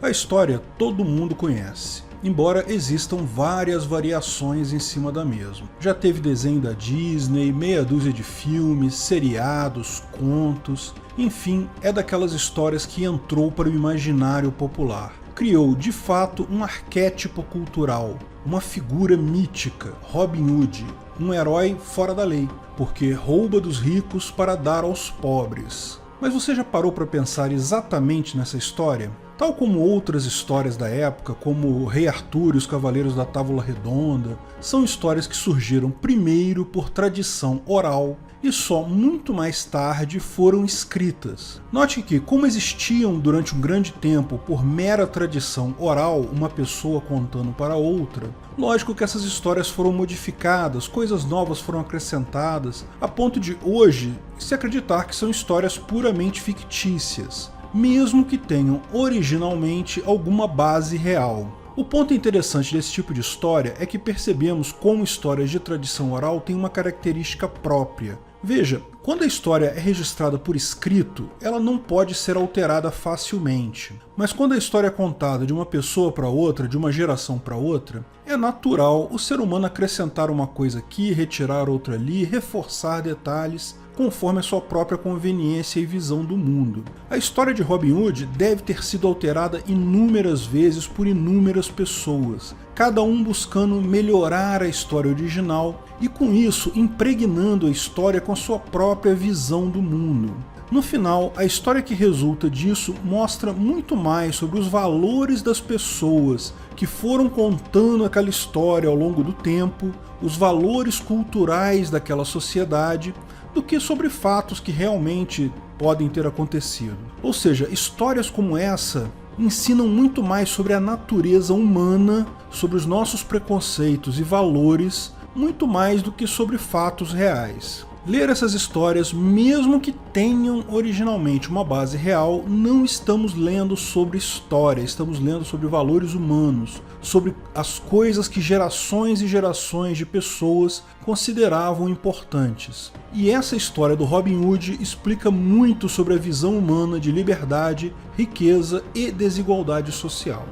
A história todo mundo conhece, embora existam várias variações em cima da mesma. Já teve desenho da Disney, meia dúzia de filmes, seriados, contos, enfim, é daquelas histórias que entrou para o imaginário popular. Criou, de fato, um arquétipo cultural, uma figura mítica, Robin Hood, um herói fora da lei, porque rouba dos ricos para dar aos pobres. Mas você já parou para pensar exatamente nessa história? Tal como outras histórias da época, como o Rei Arthur e os Cavaleiros da Távola Redonda, são histórias que surgiram primeiro por tradição oral e só muito mais tarde foram escritas. Note que, como existiam durante um grande tempo por mera tradição oral, uma pessoa contando para outra, lógico que essas histórias foram modificadas, coisas novas foram acrescentadas, a ponto de hoje se acreditar que são histórias puramente fictícias, mesmo que tenham originalmente alguma base real. O ponto interessante desse tipo de história é que percebemos como histórias de tradição oral têm uma característica própria. Veja, quando a história é registrada por escrito, ela não pode ser alterada facilmente. Mas quando a história é contada de uma pessoa para outra, de uma geração para outra, é natural o ser humano acrescentar uma coisa aqui, retirar outra ali, reforçar detalhes, conforme a sua própria conveniência e visão do mundo. A história de Robin Hood deve ter sido alterada inúmeras vezes por inúmeras pessoas, cada um buscando melhorar a história original e com isso impregnando a história com a sua própria visão do mundo. No final, a história que resulta disso mostra muito mais sobre os valores das pessoas que foram contando aquela história ao longo do tempo, os valores culturais daquela sociedade, do que sobre fatos que realmente podem ter acontecido. Ou seja, histórias como essa ensinam muito mais sobre a natureza humana, sobre os nossos preconceitos e valores, muito mais do que sobre fatos reais. Ler essas histórias, mesmo que tenham originalmente uma base real, não estamos lendo sobre história, estamos lendo sobre valores humanos, sobre as coisas que gerações e gerações de pessoas consideravam importantes. E essa história do Robin Hood explica muito sobre a visão humana de liberdade, riqueza e desigualdade social.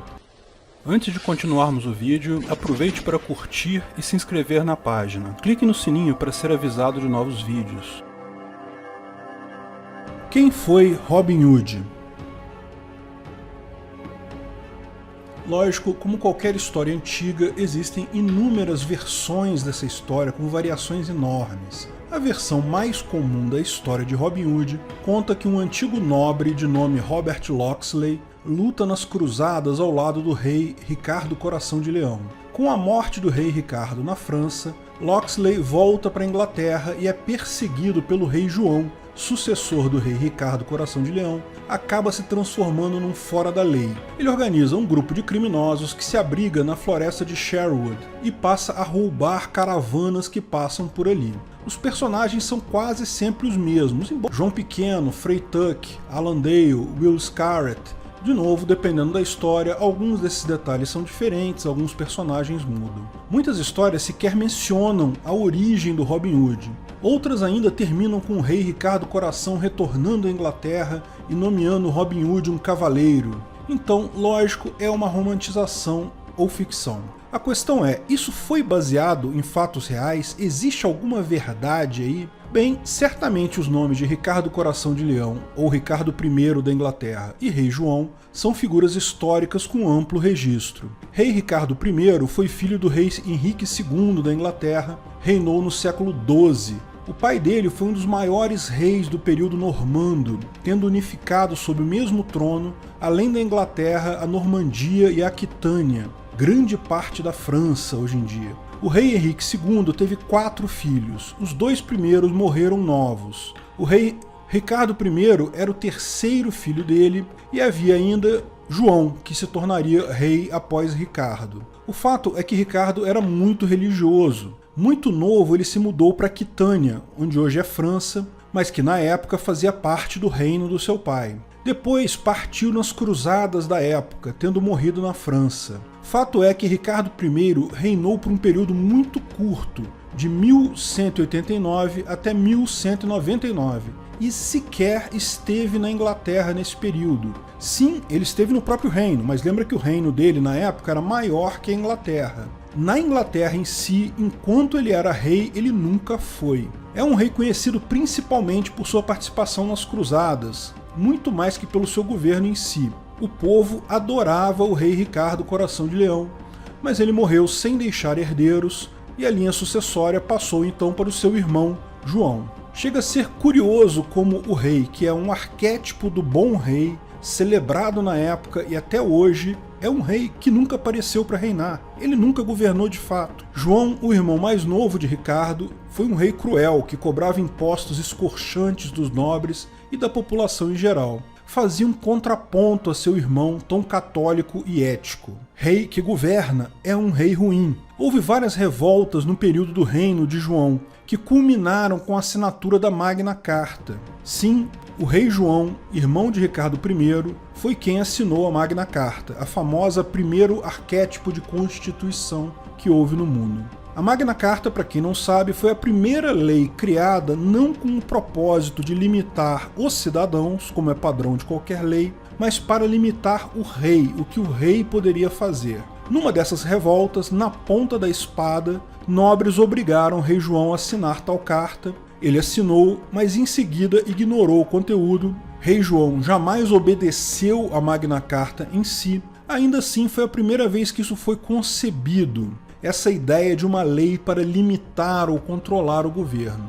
Antes de continuarmos o vídeo, aproveite para curtir e se inscrever na página. Clique no sininho para ser avisado de novos vídeos. Quem foi Robin Hood? Lógico, como qualquer história antiga, existem inúmeras versões dessa história com variações enormes. A versão mais comum da história de Robin Hood conta que um antigo nobre de nome Robert Locksley luta nas cruzadas ao lado do rei Ricardo Coração de Leão. Com a morte do rei Ricardo na França, Locksley volta para a Inglaterra e é perseguido pelo rei João, sucessor do rei Ricardo Coração de Leão, acaba se transformando num fora da lei. Ele organiza um grupo de criminosos que se abriga na floresta de Sherwood e passa a roubar caravanas que passam por ali. Os personagens são quase sempre os mesmos, embora João Pequeno, Frey Tuck, Alan Dale, Will Scarlet. De novo, dependendo da história, alguns desses detalhes são diferentes, alguns personagens mudam. Muitas histórias sequer mencionam a origem do Robin Hood. Outras ainda terminam com o rei Ricardo Coração retornando à Inglaterra e nomeando Robin Hood um cavaleiro. Então, lógico, é uma romantização ou ficção. A questão é, isso foi baseado em fatos reais? Existe alguma verdade aí? Bem, certamente os nomes de Ricardo Coração de Leão, ou Ricardo I da Inglaterra, e Rei João são figuras históricas com amplo registro. Rei Ricardo I foi filho do rei Henrique II da Inglaterra, reinou no século XII. O pai dele foi um dos maiores reis do período normando, tendo unificado sob o mesmo trono, além da Inglaterra, a Normandia e a Aquitânia, grande parte da França hoje em dia. O rei Henrique II teve 4 filhos, os 2 primeiros morreram novos. O rei Ricardo I era o terceiro filho dele e havia ainda João, que se tornaria rei após Ricardo. O fato é que Ricardo era muito religioso. Muito novo ele se mudou para Aquitânia, onde hoje é França, mas que na época fazia parte do reino do seu pai. Depois partiu nas cruzadas da época, tendo morrido na França. Fato é que Ricardo I reinou por um período muito curto, de 1189 até 1199, e sequer esteve na Inglaterra nesse período. Sim, ele esteve no próprio reino, mas lembra que o reino dele na época era maior que a Inglaterra. Na Inglaterra em si, enquanto ele era rei, ele nunca foi. É um rei conhecido principalmente por sua participação nas cruzadas, muito mais que pelo seu governo em si. O povo adorava o rei Ricardo Coração de Leão, mas ele morreu sem deixar herdeiros e a linha sucessória passou então para o seu irmão João. Chega a ser curioso como o rei, que é um arquétipo do bom rei, celebrado na época e até hoje, é um rei que nunca apareceu para reinar. Ele nunca governou de fato. João, o irmão mais novo de Ricardo, foi um rei cruel que cobrava impostos escorchantes dos nobres e da população em geral. Fazia um contraponto a seu irmão tão católico e ético. Rei que governa é um rei ruim. Houve várias revoltas no período do reino de João, que culminaram com a assinatura da Magna Carta. Sim, o rei João, irmão de Ricardo I, foi quem assinou a Magna Carta, a famosa primeiro arquétipo de constituição que houve no mundo. A Magna Carta, para quem não sabe, foi a primeira lei criada não com o propósito de limitar os cidadãos, como é padrão de qualquer lei, mas para limitar o rei, o que o rei poderia fazer. Numa dessas revoltas, na ponta da espada, nobres obrigaram o rei João a assinar tal carta. Ele assinou, mas em seguida ignorou o conteúdo. Rei João jamais obedeceu a Magna Carta em si. Ainda assim, foi a primeira vez que isso foi concebido. Essa ideia de uma lei para limitar ou controlar o governo.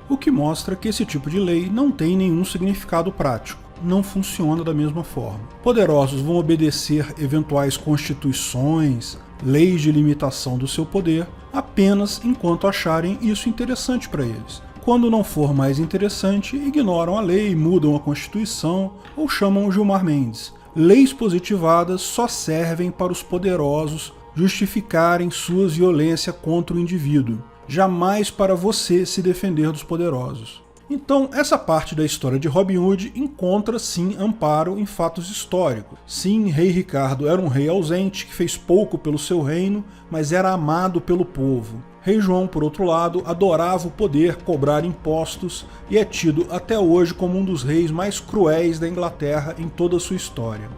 O que mostra que esse tipo de lei não tem nenhum significado prático, não funciona da mesma forma. Poderosos vão obedecer eventuais constituições, leis de limitação do seu poder, apenas enquanto acharem isso interessante para eles. Quando não for mais interessante, ignoram a lei, mudam a Constituição ou chamam o Gilmar Mendes. Leis positivadas só servem para os poderosos justificarem sua violência contra o indivíduo, jamais para você se defender dos poderosos. Então, essa parte da história de Robin Hood encontra sim amparo em fatos históricos. Sim, rei Ricardo era um rei ausente que fez pouco pelo seu reino, mas era amado pelo povo. Rei João, por outro lado, adorava o poder, cobrar impostos e é tido até hoje como um dos reis mais cruéis da Inglaterra em toda a sua história.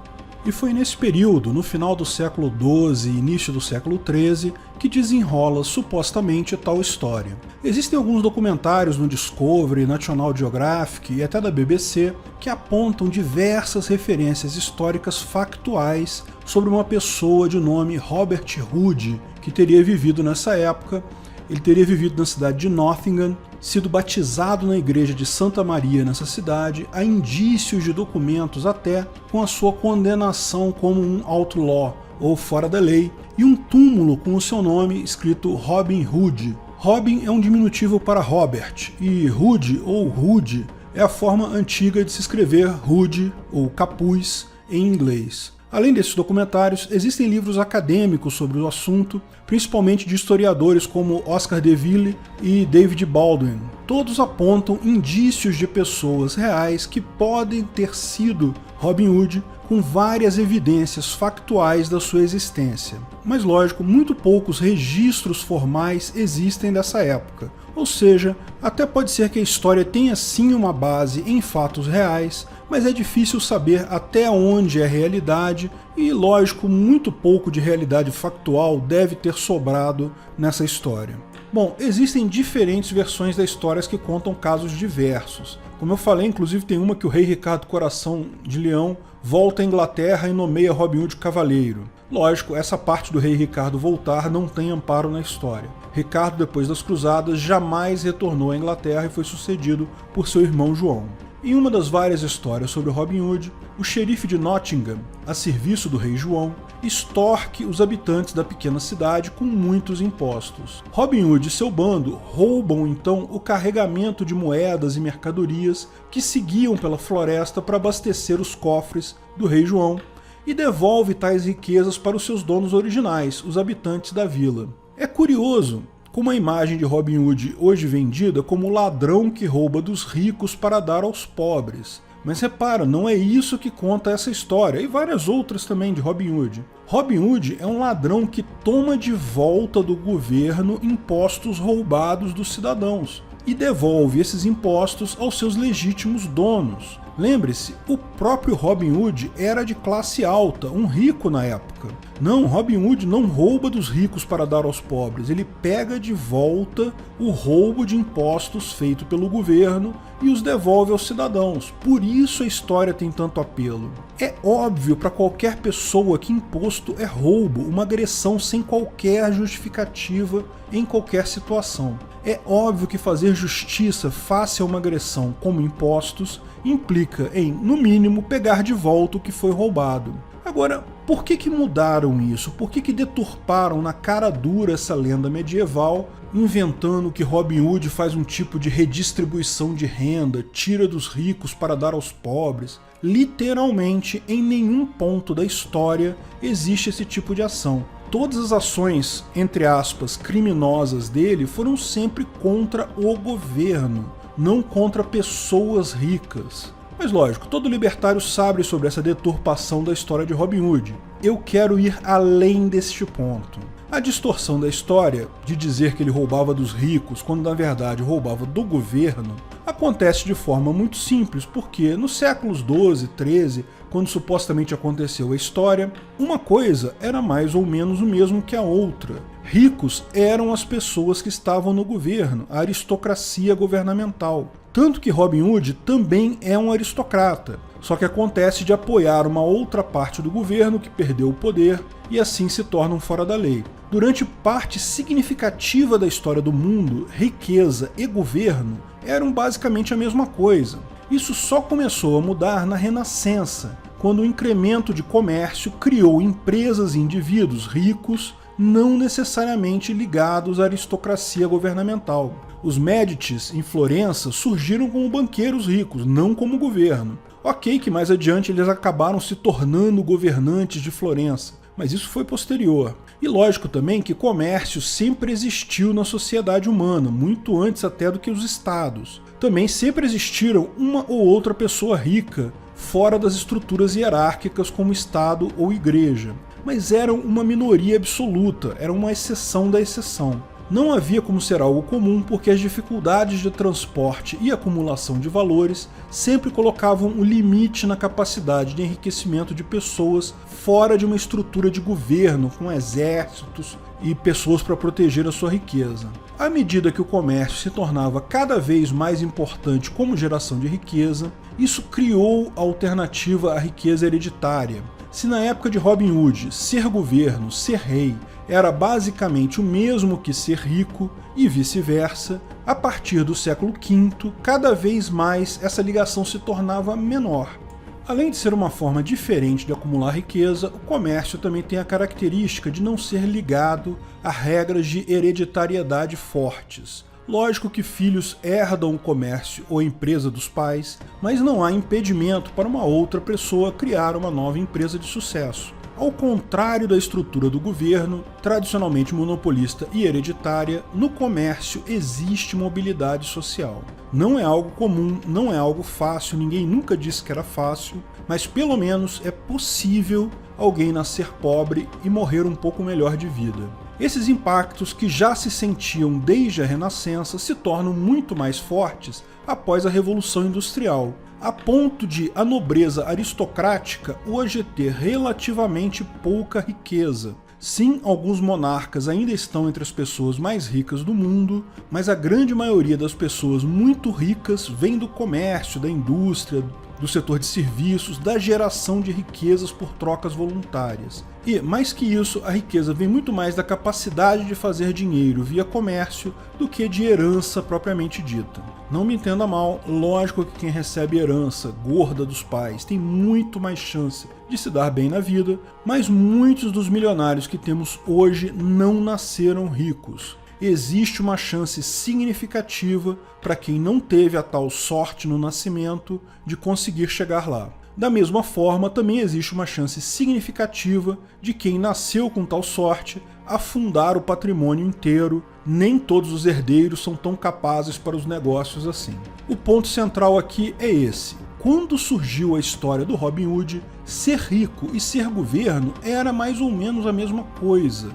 E foi nesse período, no final do século XII e início do século XIII, que desenrola supostamente tal história. Existem alguns documentários no Discovery, National Geographic e até da BBC que apontam diversas referências históricas factuais sobre uma pessoa de nome Robert Hood, que teria vivido nessa época. Ele teria vivido na cidade de Nottingham, sido batizado na igreja de Santa Maria nessa cidade. Há indícios de documentos até com a sua condenação como um outlaw, ou fora da lei, e um túmulo com o seu nome escrito Robin Hood. Robin é um diminutivo para Robert, e Hood ou Hood é a forma antiga de se escrever hood ou capuz em inglês. Além desses documentários, existem livros acadêmicos sobre o assunto, principalmente de historiadores como Oscar DeVille e David Baldwin. Todos apontam indícios de pessoas reais que podem ter sido Robin Hood, com várias evidências factuais da sua existência. Mas lógico, muito poucos registros formais existem dessa época. Ou seja, até pode ser que a história tenha sim uma base em fatos reais, mas é difícil saber até onde é realidade e, lógico, muito pouco de realidade factual deve ter sobrado nessa história. Bom, existem diferentes versões da história que contam casos diversos. Como eu falei, inclusive tem uma que o rei Ricardo Coração de Leão volta à Inglaterra e nomeia Robin Hood cavaleiro. Lógico, essa parte do rei Ricardo voltar não tem amparo na história. Ricardo, depois das cruzadas, jamais retornou à Inglaterra e foi sucedido por seu irmão João. Em uma das várias histórias sobre Robin Hood, o xerife de Nottingham, a serviço do rei João, extorque os habitantes da pequena cidade com muitos impostos. Robin Hood e seu bando roubam então o carregamento de moedas e mercadorias que seguiam pela floresta para abastecer os cofres do rei João e devolve tais riquezas para os seus donos originais, os habitantes da vila. É curioso como a imagem de Robin Hood hoje vendida como o ladrão que rouba dos ricos para dar aos pobres. Mas repara, não é isso que conta essa história, e várias outras também de Robin Hood. Robin Hood é um ladrão que toma de volta do governo impostos roubados dos cidadãos. e devolve esses impostos aos seus legítimos donos. Lembre-se, o próprio Robin Hood era de classe alta, um rico na época. Não, Robin Hood não rouba dos ricos para dar aos pobres, ele pega de volta o roubo de impostos feito pelo governo e os devolve aos cidadãos. Por isso a história tem tanto apelo. É óbvio para qualquer pessoa que imposto é roubo, uma agressão sem qualquer justificativa em qualquer situação. É óbvio que fazer justiça face a uma agressão como impostos implica em, no mínimo, pegar de volta o que foi roubado. Agora, por que mudaram isso? Por que deturparam na cara dura essa lenda medieval, inventando que Robin Hood faz um tipo de redistribuição de renda, tira dos ricos para dar aos pobres? Literalmente, em nenhum ponto da história existe esse tipo de ação. Todas as ações, entre aspas, criminosas dele foram sempre contra o governo, não contra pessoas ricas. Mas lógico, todo libertário sabe sobre essa deturpação da história de Robin Hood. Eu quero ir além deste ponto. A distorção da história, de dizer que ele roubava dos ricos quando na verdade roubava do governo, acontece de forma muito simples, porque nos séculos 12, 13, quando supostamente aconteceu a história, uma coisa era mais ou menos o mesmo que a outra. Ricos eram as pessoas que estavam no governo, a aristocracia governamental. Tanto que Robin Hood também é um aristocrata, só que acontece de apoiar uma outra parte do governo que perdeu o poder e assim se tornam fora da lei. Durante parte significativa da história do mundo, riqueza e governo eram basicamente a mesma coisa. Isso só começou a mudar na Renascença, quando o incremento de comércio criou empresas e indivíduos ricos, não necessariamente ligados à aristocracia governamental. Os Médicis, em Florença, surgiram como banqueiros ricos, não como governo. Ok que mais adiante eles acabaram se tornando governantes de Florença, mas isso foi posterior. E lógico também que comércio sempre existiu na sociedade humana, muito antes até do que os estados. Também sempre existiram uma ou outra pessoa rica, fora das estruturas hierárquicas como estado ou igreja. Mas eram uma minoria absoluta, era uma exceção da exceção. Não havia como ser algo comum porque as dificuldades de transporte e acumulação de valores sempre colocavam um limite na capacidade de enriquecimento de pessoas fora de uma estrutura de governo, com exércitos e pessoas para proteger a sua riqueza. À medida que o comércio se tornava cada vez mais importante como geração de riqueza, isso criou a alternativa à riqueza hereditária. Se na época de Robin Hood ser governo, ser rei, era basicamente o mesmo que ser rico e vice-versa, a partir do século V, cada vez mais essa ligação se tornava menor. Além de ser uma forma diferente de acumular riqueza, o comércio também tem a característica de não ser ligado a regras de hereditariedade fortes. Lógico que filhos herdam o comércio ou empresa dos pais, mas não há impedimento para uma outra pessoa criar uma nova empresa de sucesso. Ao contrário da estrutura do governo, tradicionalmente monopolista e hereditária, no comércio existe mobilidade social. Não é algo comum, não é algo fácil, ninguém nunca disse que era fácil, mas pelo menos é possível alguém nascer pobre e morrer um pouco melhor de vida. Esses impactos, que já se sentiam desde a Renascença, se tornam muito mais fortes após a Revolução Industrial, a ponto de a nobreza aristocrática hoje ter relativamente pouca riqueza. Sim, alguns monarcas ainda estão entre as pessoas mais ricas do mundo, mas a grande maioria das pessoas muito ricas vem do comércio, da indústria, do setor de serviços, da geração de riquezas por trocas voluntárias. E, mais que isso, a riqueza vem muito mais da capacidade de fazer dinheiro via comércio do que de herança propriamente dita. Não me entenda mal, lógico que quem recebe herança gorda dos pais tem muito mais chance de se dar bem na vida, mas muitos dos milionários que temos hoje não nasceram ricos. Existe uma chance significativa para quem não teve a tal sorte no nascimento de conseguir chegar lá. Da mesma forma, também existe uma chance significativa de quem nasceu com tal sorte afundar o patrimônio inteiro. Nem todos os herdeiros são tão capazes para os negócios assim. O ponto central aqui é esse. Quando surgiu a história do Robin Hood, ser rico e ser governo era mais ou menos a mesma coisa.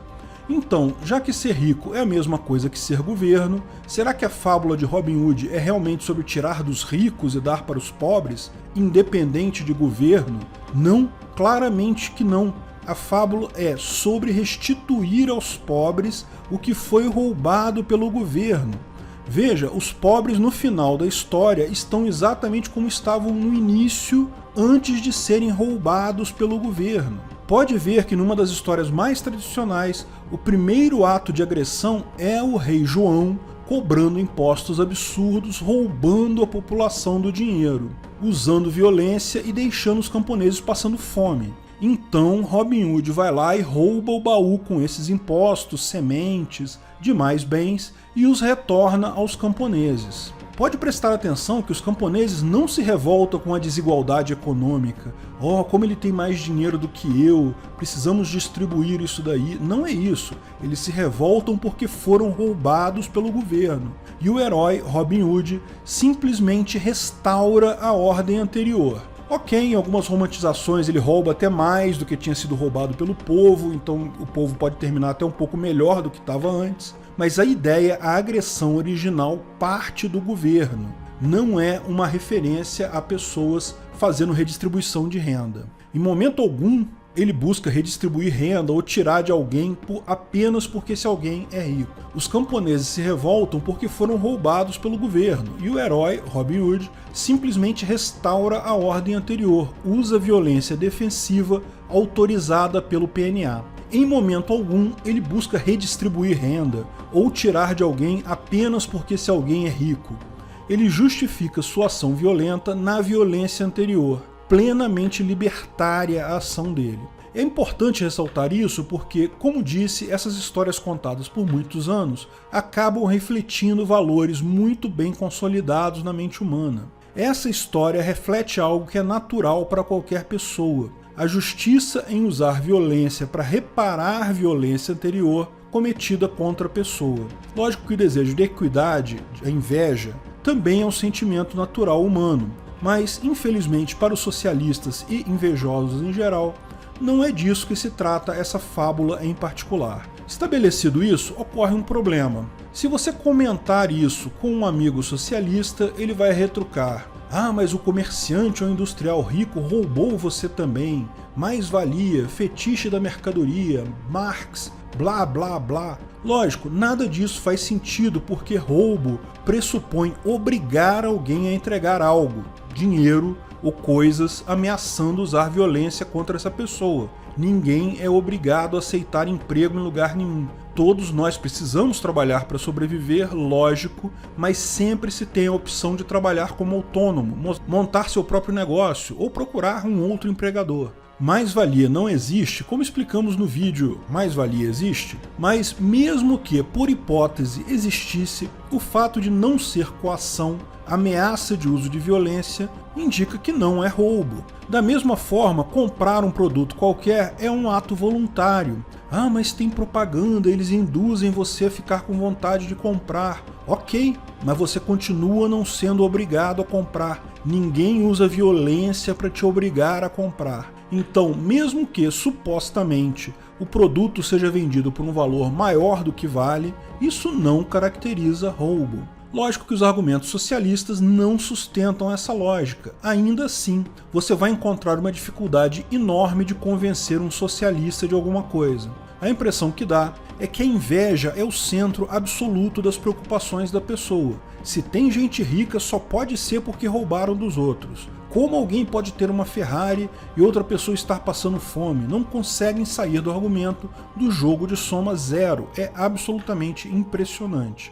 Então, já que ser rico é a mesma coisa que ser governo, será que a fábula de Robin Hood é realmente sobre tirar dos ricos e dar para os pobres, independente de governo? Não, claramente que não. A fábula é sobre restituir aos pobres o que foi roubado pelo governo. Veja, os pobres no final da história estão exatamente como estavam no início, antes de serem roubados pelo governo. Pode ver que numa das histórias mais tradicionais, o primeiro ato de agressão é o rei João cobrando impostos absurdos, roubando a população do dinheiro, usando violência e deixando os camponeses passando fome. Então Robin Hood vai lá e rouba o baú com esses impostos, sementes, demais bens e os retorna aos camponeses. Pode prestar atenção que os camponeses não se revoltam com a desigualdade econômica. Oh, como ele tem mais dinheiro do que eu, precisamos distribuir isso daí. Não é isso. Eles se revoltam porque foram roubados pelo governo. E o herói, Robin Hood, simplesmente restaura a ordem anterior. Ok, em algumas romantizações ele rouba até mais do que tinha sido roubado pelo povo, então o povo pode terminar até um pouco melhor do que estava antes. Mas a ideia, a agressão original, parte do governo. Não é uma referência a pessoas fazendo redistribuição de renda. Em momento algum, ele busca redistribuir renda ou tirar de alguém apenas porque esse alguém é rico. Os camponeses se revoltam porque foram roubados pelo governo, e o herói, Robin Hood, simplesmente restaura a ordem anterior, usa violência defensiva autorizada pelo PNA. Em momento algum, ele busca redistribuir renda ou tirar de alguém apenas porque esse alguém é rico. Ele justifica sua ação violenta na violência anterior, plenamente libertária a ação dele. É importante ressaltar isso porque, como disse, essas histórias contadas por muitos anos acabam refletindo valores muito bem consolidados na mente humana. Essa história reflete algo que é natural para qualquer pessoa: a justiça em usar violência para reparar violência anterior cometida contra a pessoa. Lógico que o desejo de equidade, a inveja, também é um sentimento natural humano, mas infelizmente para os socialistas e invejosos em geral, não é disso que se trata essa fábula em particular. Estabelecido isso, ocorre um problema. Se você comentar isso com um amigo socialista, ele vai retrucar: ah, mas o comerciante ou industrial rico roubou você também, mais-valia, fetiche da mercadoria, Marx, blá blá blá. Lógico, nada disso faz sentido porque roubo pressupõe obrigar alguém a entregar algo, dinheiro ou coisas, ameaçando usar violência contra essa pessoa. Ninguém é obrigado a aceitar emprego em lugar nenhum. Todos nós precisamos trabalhar para sobreviver, lógico, mas sempre se tem a opção de trabalhar como autônomo, montar seu próprio negócio ou procurar um outro empregador. Mais-valia não existe, como explicamos no vídeo Mais-valia existe, mas mesmo que, por hipótese, existisse, o fato de não ser coação, ameaça de uso de violência, indica que não é roubo. Da mesma forma, comprar um produto qualquer é um ato voluntário. Ah, mas tem propaganda, eles induzem você a ficar com vontade de comprar. Ok, mas você continua não sendo obrigado a comprar. Ninguém usa violência para te obrigar a comprar. Então, mesmo que, supostamente, o produto seja vendido por um valor maior do que vale, isso não caracteriza roubo. Lógico que os argumentos socialistas não sustentam essa lógica. Ainda assim, você vai encontrar uma dificuldade enorme de convencer um socialista de alguma coisa. A impressão que dá é que a inveja é o centro absoluto das preocupações da pessoa. Se tem gente rica, só pode ser porque roubaram dos outros. Como alguém pode ter uma Ferrari e outra pessoa estar passando fome? Não conseguem sair do argumento do jogo de soma zero. É absolutamente impressionante.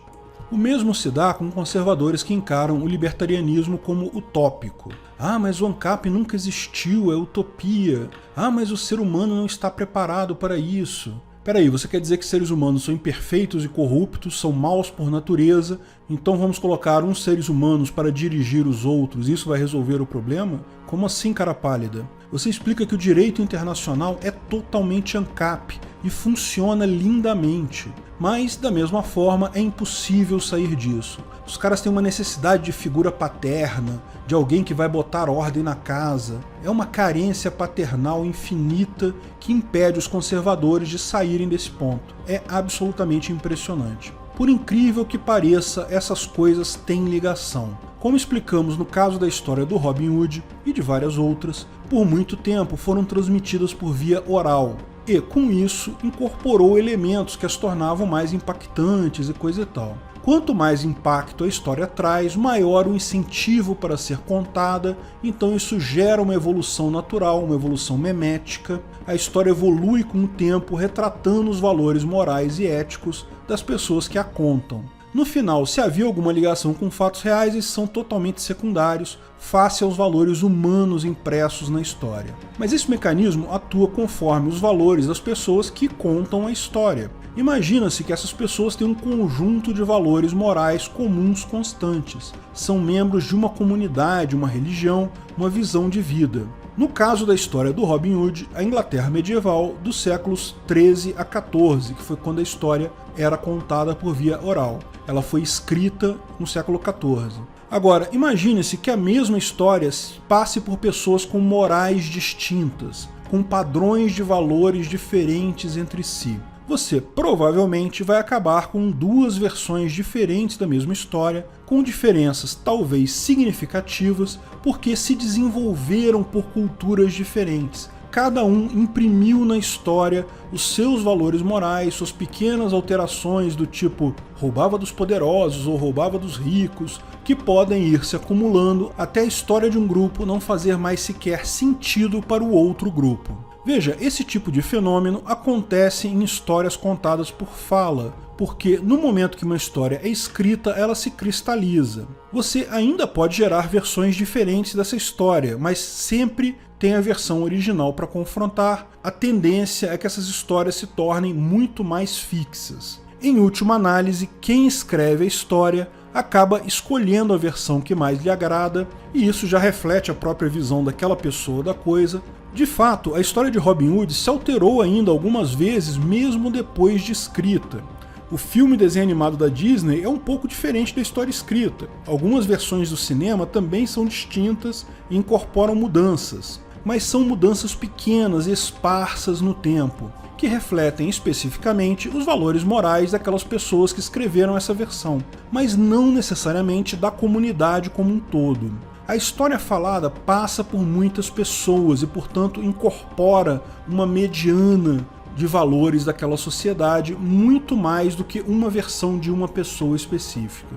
O mesmo se dá com conservadores que encaram o libertarianismo como utópico. Ah, mas o ANCAP nunca existiu, é utopia. Ah, mas o ser humano não está preparado para isso. Peraí, você quer dizer que seres humanos são imperfeitos e corruptos, são maus por natureza, então vamos colocar uns seres humanos para dirigir os outros e isso vai resolver o problema? Como assim, cara pálida? Você explica que o direito internacional é totalmente ANCAP e funciona lindamente. Mas, da mesma forma, é impossível sair disso. Os caras têm uma necessidade de figura paterna, de alguém que vai botar ordem na casa. É uma carência paternal infinita que impede os conservadores de saírem desse ponto. É absolutamente impressionante. Por incrível que pareça, essas coisas têm ligação. Como explicamos no caso da história do Robin Hood e de várias outras, por muito tempo foram transmitidas por via oral. E, com isso, incorporou elementos que as tornavam mais impactantes e coisa e tal. Quanto mais impacto a história traz, maior o incentivo para ser contada, então isso gera uma evolução natural, uma evolução memética. A história evolui com o tempo, retratando os valores morais e éticos das pessoas que a contam. No final, se havia alguma ligação com fatos reais, esses são totalmente secundários, face aos valores humanos impressos na história. Mas esse mecanismo atua conforme os valores das pessoas que contam a história. Imagina-se que essas pessoas têm um conjunto de valores morais comuns constantes. São membros de uma comunidade, uma religião, uma visão de vida. No caso da história do Robin Hood, a Inglaterra medieval dos séculos 13 a 14, que foi quando a história era contada por via oral. Ela foi escrita no século 14. Agora, imagine-se que a mesma história passe por pessoas com morais distintas, com padrões de valores diferentes entre si. Você provavelmente vai acabar com duas versões diferentes da mesma história, com diferenças talvez significativas, porque se desenvolveram por culturas diferentes. Cada um imprimiu na história os seus valores morais, suas pequenas alterações do tipo roubava dos poderosos ou roubava dos ricos, que podem ir se acumulando até a história de um grupo não fazer mais sequer sentido para o outro grupo. Veja, esse tipo de fenômeno acontece em histórias contadas por fala, porque no momento que uma história é escrita, ela se cristaliza. Você ainda pode gerar versões diferentes dessa história, mas sempre tem a versão original para confrontar. A tendência é que essas histórias se tornem muito mais fixas. Em última análise, quem escreve a história acaba escolhendo a versão que mais lhe agrada, e isso já reflete a própria visão daquela pessoa da coisa. De fato, a história de Robin Hood se alterou ainda algumas vezes, mesmo depois de escrita. O filme desenho animado da Disney é um pouco diferente da história escrita. Algumas versões do cinema também são distintas e incorporam mudanças, mas são mudanças pequenas e esparsas no tempo, que refletem especificamente os valores morais daquelas pessoas que escreveram essa versão, mas não necessariamente da comunidade como um todo. A história falada passa por muitas pessoas e, portanto, incorpora uma mediana de valores daquela sociedade muito mais do que uma versão de uma pessoa específica.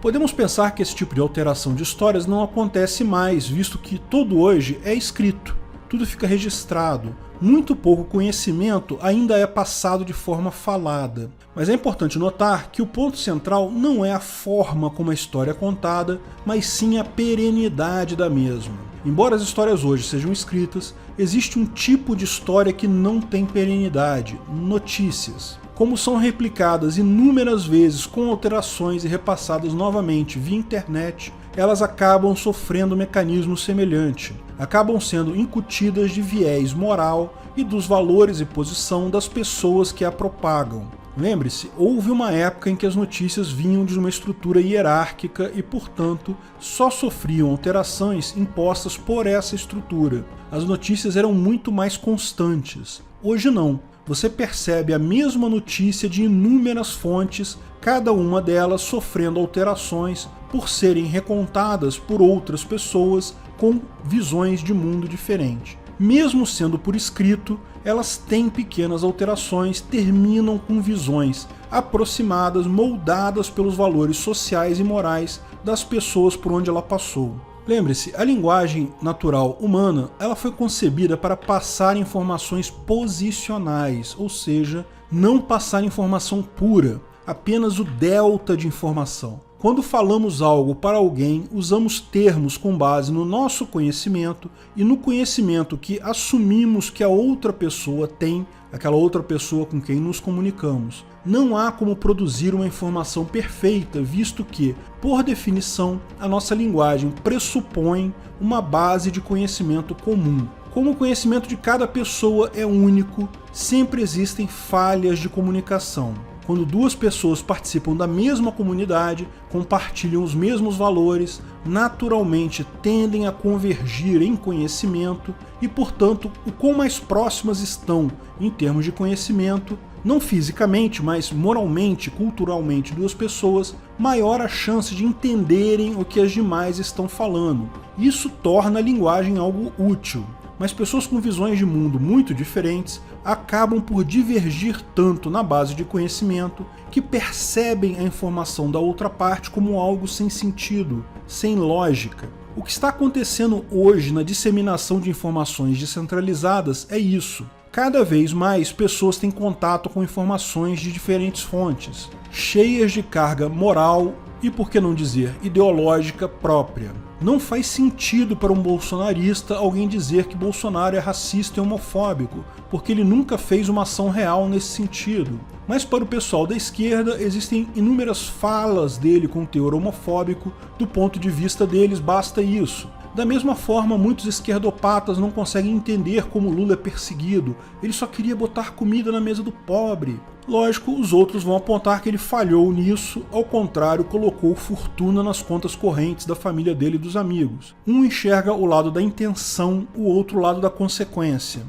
Podemos pensar que esse tipo de alteração de histórias não acontece mais, visto que tudo hoje é escrito, tudo fica registrado. Muito pouco conhecimento ainda é passado de forma falada. Mas é importante notar que o ponto central não é a forma como a história é contada, mas sim a perenidade da mesma. Embora as histórias hoje sejam escritas, existe um tipo de história que não tem perenidade: notícias. Como são replicadas inúmeras vezes com alterações e repassadas novamente via internet, elas acabam sofrendo um mecanismo semelhante. Acabam sendo incutidas de viés moral e dos valores e posição das pessoas que a propagam. Lembre-se, houve uma época em que as notícias vinham de uma estrutura hierárquica e, portanto, só sofriam alterações impostas por essa estrutura. As notícias eram muito mais constantes. Hoje não. Você percebe a mesma notícia de inúmeras fontes, cada uma delas sofrendo alterações por serem recontadas por outras pessoas com visões de mundo diferente. Mesmo sendo por escrito, elas têm pequenas alterações, terminam com visões aproximadas, moldadas pelos valores sociais e morais das pessoas por onde ela passou. Lembre-se, a linguagem natural humana ela foi concebida para passar informações posicionais, ou seja, não passar informação pura, apenas o delta de informação. Quando falamos algo para alguém, usamos termos com base no nosso conhecimento e no conhecimento que assumimos que a outra pessoa tem, aquela outra pessoa com quem nos comunicamos. Não há como produzir uma informação perfeita, visto que, por definição, a nossa linguagem pressupõe uma base de conhecimento comum. Como o conhecimento de cada pessoa é único, sempre existem falhas de comunicação. quando duas pessoas participam da mesma comunidade, compartilham os mesmos valores, naturalmente tendem a convergir em conhecimento e, portanto, o quão mais próximas estão em termos de conhecimento, não fisicamente, mas moralmente, culturalmente, duas pessoas, maior a chance de entenderem o que as demais estão falando. Isso torna a linguagem algo útil. Mas pessoas com visões de mundo muito diferentes acabam por divergir tanto na base de conhecimento que percebem a informação da outra parte como algo sem sentido, sem lógica. O que está acontecendo hoje na disseminação de informações descentralizadas é isso. Cada vez mais pessoas têm contato com informações de diferentes fontes, cheias de carga moral e, por que não dizer, ideológica própria. Não faz sentido para um bolsonarista alguém dizer que Bolsonaro é racista e homofóbico, porque ele nunca fez uma ação real nesse sentido. Mas para o pessoal da esquerda existem inúmeras falas dele com teor homofóbico, do ponto de vista deles basta isso. Da mesma forma, muitos esquerdopatas não conseguem entender como Lula é perseguido, ele só queria botar comida na mesa do pobre. Lógico, os outros vão apontar que ele falhou nisso, ao contrário, colocou fortuna nas contas correntes da família dele e dos amigos. Um enxerga o lado da intenção, o outro lado da consequência.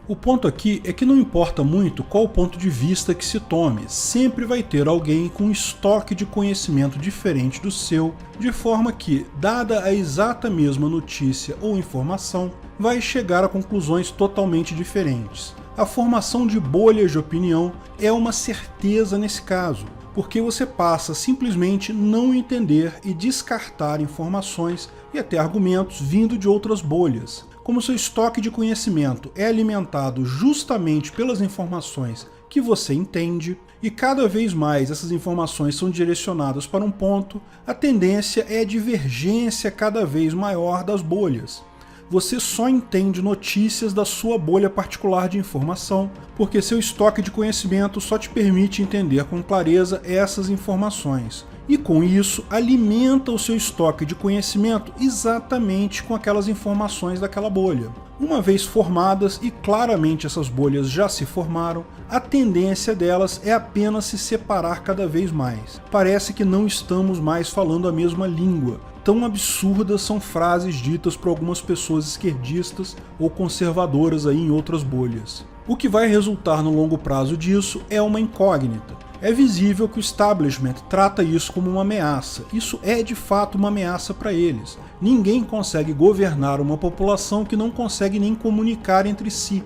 O ponto aqui é que não importa muito qual o ponto de vista que se tome, sempre vai ter alguém com um estoque de conhecimento diferente do seu, de forma que, dada a exata mesma notícia ou informação, vai chegar a conclusões totalmente diferentes. A formação de bolhas de opinião é uma certeza nesse caso, porque você passa a simplesmente não entender e descartar informações e até argumentos vindo de outras bolhas. Como seu estoque de conhecimento é alimentado justamente pelas informações que você entende, e cada vez mais essas informações são direcionadas para um ponto, a tendência é a divergência cada vez maior das bolhas. Você só entende notícias da sua bolha particular de informação, porque seu estoque de conhecimento só te permite entender com clareza essas informações. E com isso, alimenta o seu estoque de conhecimento exatamente com aquelas informações daquela bolha. Uma vez formadas, e claramente essas bolhas já se formaram, a tendência delas é apenas se separar cada vez mais. Parece que não estamos mais falando a mesma língua. Tão absurdas são frases ditas por algumas pessoas esquerdistas ou conservadoras aí em outras bolhas. O que vai resultar no longo prazo disso é uma incógnita. É visível que o establishment trata isso como uma ameaça. Isso é de fato uma ameaça para eles. Ninguém consegue governar uma população que não consegue nem comunicar entre si.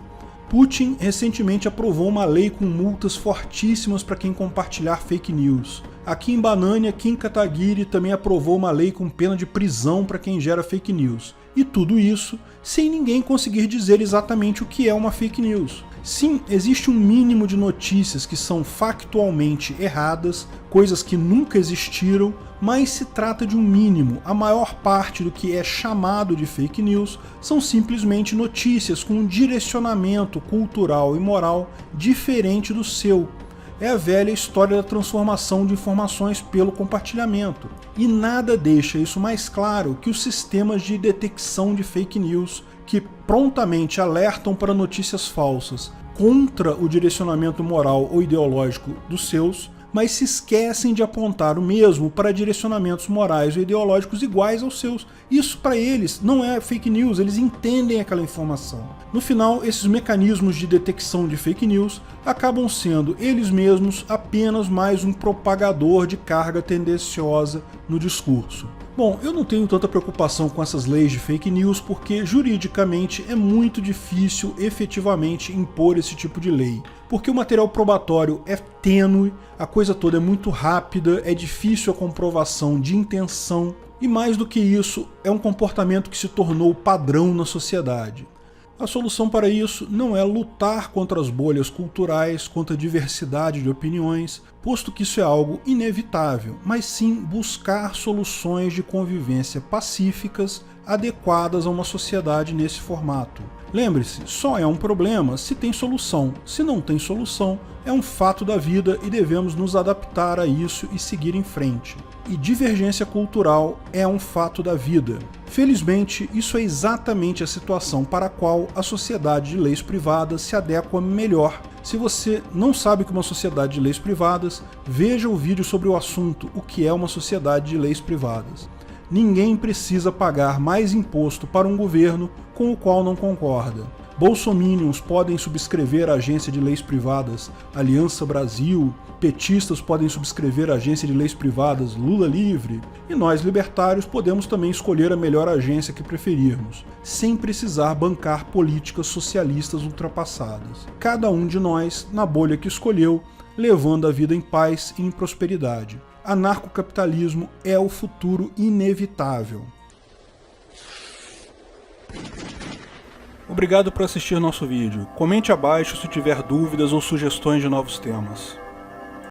Putin recentemente aprovou uma lei com multas fortíssimas para quem compartilhar fake news. Aqui em Banânia, Kim Kataguiri também aprovou uma lei com pena de prisão para quem gera fake news. E tudo isso sem ninguém conseguir dizer exatamente o que é uma fake news. Sim, existe um mínimo de notícias que são factualmente erradas, coisas que nunca existiram, mas se trata de um mínimo. A maior parte do que é chamado de fake news são simplesmente notícias com um direcionamento cultural e moral diferente do seu. É a velha história da transformação de informações pelo compartilhamento. E nada deixa isso mais claro que os sistemas de detecção de fake news, que prontamente alertam para notícias falsas contra o direcionamento moral ou ideológico dos seus, mas se esquecem de apontar o mesmo para direcionamentos morais ou ideológicos iguais aos seus. Isso para eles não é fake news, eles entendem aquela informação. No final, esses mecanismos de detecção de fake news acabam sendo eles mesmos apenas mais um propagador de carga tendenciosa no discurso. Bom, eu não tenho tanta preocupação com essas leis de fake news porque juridicamente é muito difícil efetivamente impor esse tipo de lei. Porque o material probatório é tênue, a coisa toda é muito rápida, é difícil a comprovação de intenção e, mais do que isso, é um comportamento que se tornou padrão na sociedade. A solução para isso não é lutar contra as bolhas culturais, contra a diversidade de opiniões, posto que isso é algo inevitável, mas sim buscar soluções de convivência pacíficas adequadas a uma sociedade nesse formato. Lembre-se, só é um problema se tem solução. Se não tem solução, é um fato da vida e devemos nos adaptar a isso e seguir em frente. E divergência cultural é um fato da vida. Felizmente, isso é exatamente a situação para a qual a sociedade de leis privadas se adequa melhor, Se você não sabe o que é uma sociedade de leis privadas, veja o vídeo sobre o assunto, o que é uma sociedade de leis privadas. Ninguém precisa pagar mais imposto para um governo com o qual não concorda. Bolsominions podem subscrever a agência de leis privadas Aliança Brasil, petistas podem subscrever a agência de leis privadas Lula Livre, e nós libertários podemos também escolher a melhor agência que preferirmos, sem precisar bancar políticas socialistas ultrapassadas. Cada um de nós na bolha que escolheu, levando a vida em paz e em prosperidade. Anarcocapitalismo é o futuro inevitável. Obrigado por assistir nosso vídeo. Comente abaixo se tiver dúvidas ou sugestões de novos temas.